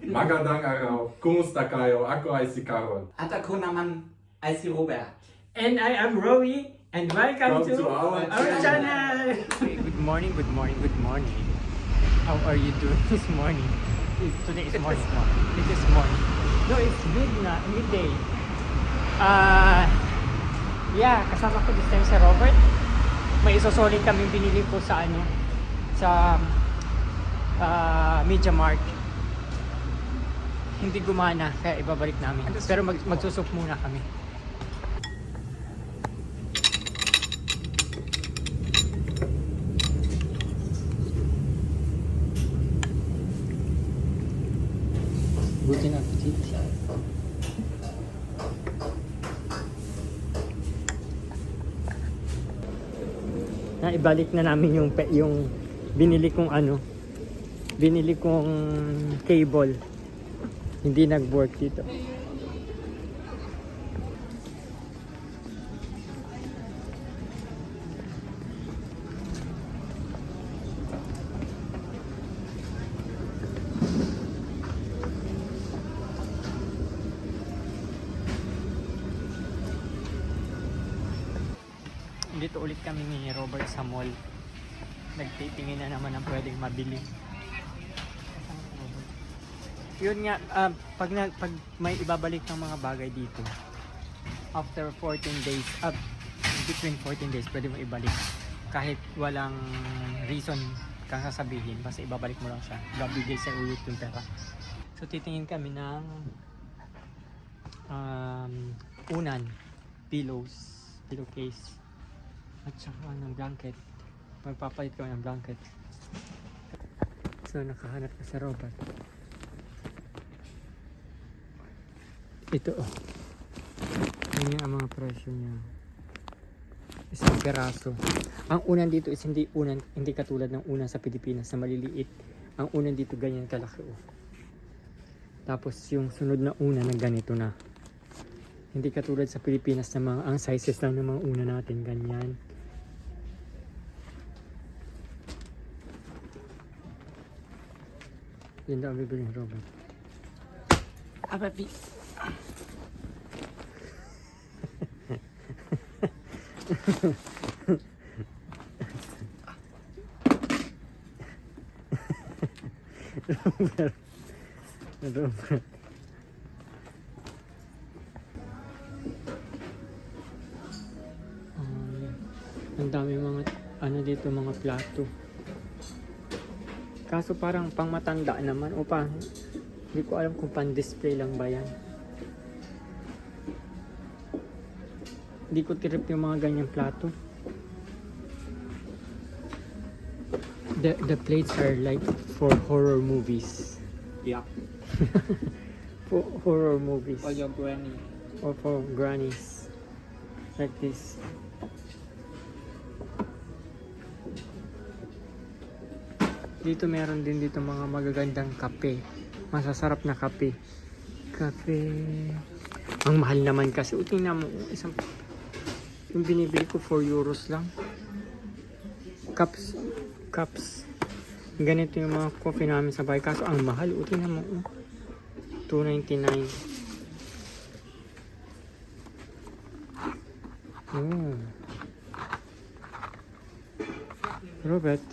Magandang araw. Kumusta kayo? Ako ay si Carol. At ako naman ay si Robert. And I am Rowie, and welcome Come to our channel. Good morning, good morning, good morning. How are you doing this morning? Today is morning. It is morning. No, it's midday. Yeah, kasama ko this time si Robert. May isosolid kaming binili ko sa Media Markt. Hindi gumana, kaya ibabalik namin. Pero magsusok muna kami. Buti na appetit. Ibalik na namin yung binili kong cable. Hindi nag-work dito. Dito ulit kami ni Robert sa mall. Nagtitingin na naman ang pwedeng mabili. Yun nga, pag may ibabalik ng mga bagay dito, after 14 days, between 14 days, pwede mo ibalik. Kahit walang reason kang sasabihin, basta ibabalik mo lang siya. Babigay sa ulit yung pera. So, titingin kami ng unan, pillowcase, at saka ng blanket. Magpapalit kami ng blanket. So, nakahanap na sa Robert. Ito Yan ang mga presyo niya. Isang peraso. Ang unan dito is hindi katulad ng unan sa Pilipinas na maliliit. Ang unan dito ganyan kalaki Tapos yung sunod na unan na ganito na. Hindi katulad sa Pilipinas na ang sizes lang ng mga unan natin ganyan. Yan daw ang bibili ng Robert. Aber wie? Robert. Ang dami mga dito mga plato. Kaso parang pang matanda naman o hindi ko alam kung pan display lang ba yan. Hindi ko trip yung mga ganyang plato. The plates are like for horror movies. Ja. For horror movies. For your granny. Or for grannies. Like this. Dito meron din dito mga magagandang kape. Masasarap na kape. Ang mahal naman kasi. Tingnan mo, yung binibili ko 4 euros lang. Cups. Ganito yung mga coffee namin sa bahay. Kaso ang mahal. Tingnan mo, 2.99. Robert,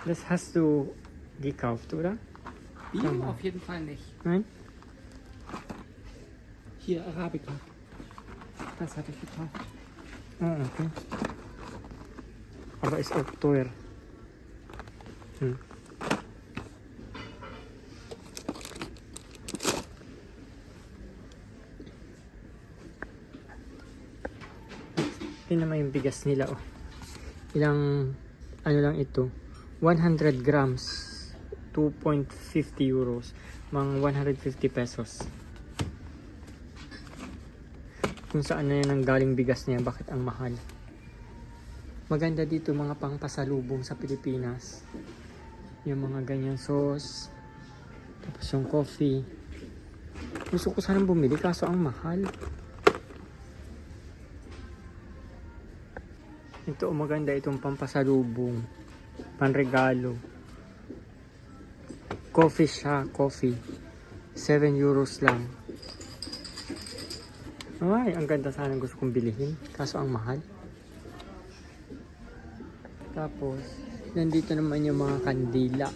das hast du gekauft, oder? Bio auf jeden Fall nicht. Nein? Hier Arabica. Das hatte ich gekauft. Okay. Aber ist auch teuer. Tingnan naman yung bigas nila Ilang lang ito? 100 grams. 2.50 euros. Mga 150 pesos. Kung saan na yan ang galing bigas niya, bakit ang mahal? Maganda dito mga pangpasalubong sa Pilipinas. Yung mga ganyan sauce. Tapos yung coffee. Gusto ko sanang bumili kaso ang mahal. Ito maganda itong pampasalubong. Panregalo. Coffee siya, coffee. 7 euros lang. Ay, ang ganda sana gusto kong bilihin. Kaso ang mahal. Tapos, nandito naman yung mga kandila.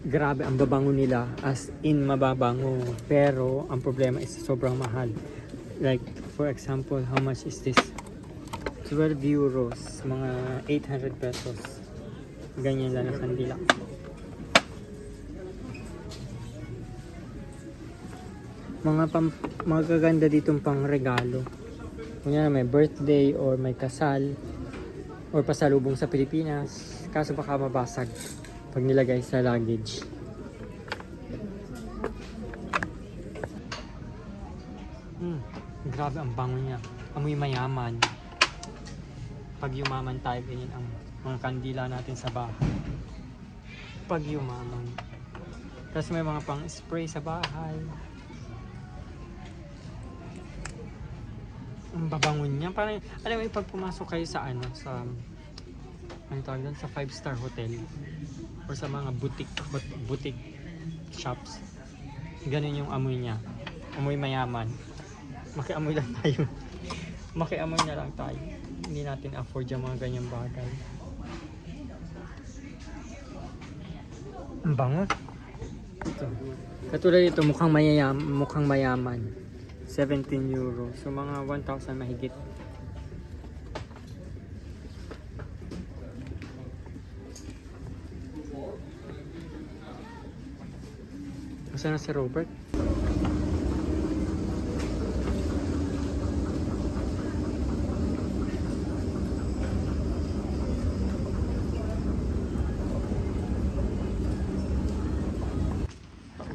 Grabe, ang babango nila. As in, mababango. Pero, ang problema is sobrang mahal. Like, for example, how much is this? 12 euros. Mga 800 pesos. Ganyan lang ang kandila. Magaganda ditong pang regalo. Kunya may birthday or may kasal or pasalubong sa Pilipinas. Kaso baka mabasag pag nilagay sa luggage. Grabe ang bango niya. Amoy mayaman. Pag yumaman tayo, ganyan ang mga kandila natin sa bahay. Pag yumaman. Tapos may mga pang spray sa bahay. Ang babangon niya. Parang, alam mo, pag pumasok kayo sa sa tawag doon, sa 5-star hotel or sa mga boutique shops, ganun yung amoy niya. Amoy mayaman. Makiamoy lang tayo. Makiamoy na lang tayo. Hindi natin afford yung mga ganyang bagay. Ang bango. Ito. Katulad ito, mukhang mayaman. 17 euro. So mga 1,000 mahigit. Saan na si Robert?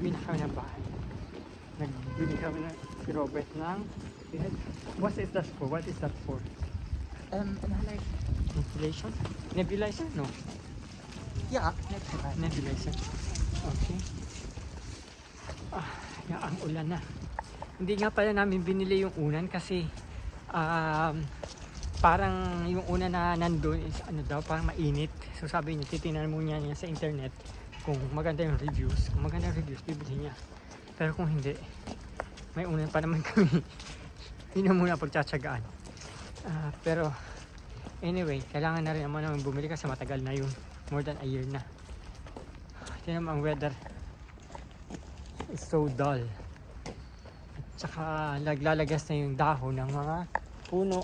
Bili na kami ng bahay. Nagbili kami na si Robert ng... What is that for? What is that for? Insulation? Nebulizer? No. Yeah. Nebulizer. Okay. Ang ulan na. Hindi nga pala namin binili yung unan kasi parang yung unan na nandun is parang mainit. So sabi niya, titingnan mo niya sa internet kung maganda yung reviews. Kung maganda yung reviews, bibili niya. Pero kung hindi, may unan pa naman kami. Hindi na muna pagtsatsagaan. Pero anyway, kailangan na rin naman bumili kasi matagal na yun. More than a year na. Tingnan mo ang weather. It's so dull. At saka naglalagas na yung dahon ng mga puno.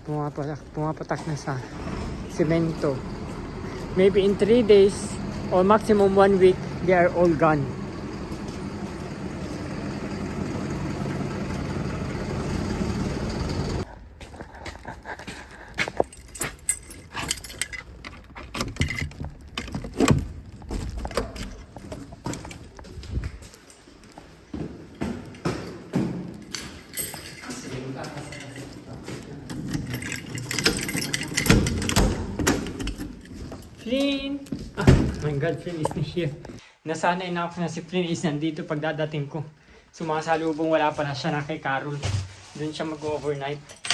Pumapatak na sa semento. Maybe in 3 days or maximum 1 week, they are all gone. Flynn! My God, Flynn is not here. Nasanay na ako na si Flynn is nandito pagdadating ko. Sumasalubong, wala pa na siya na kay Carol. Doon siya mag-overnight.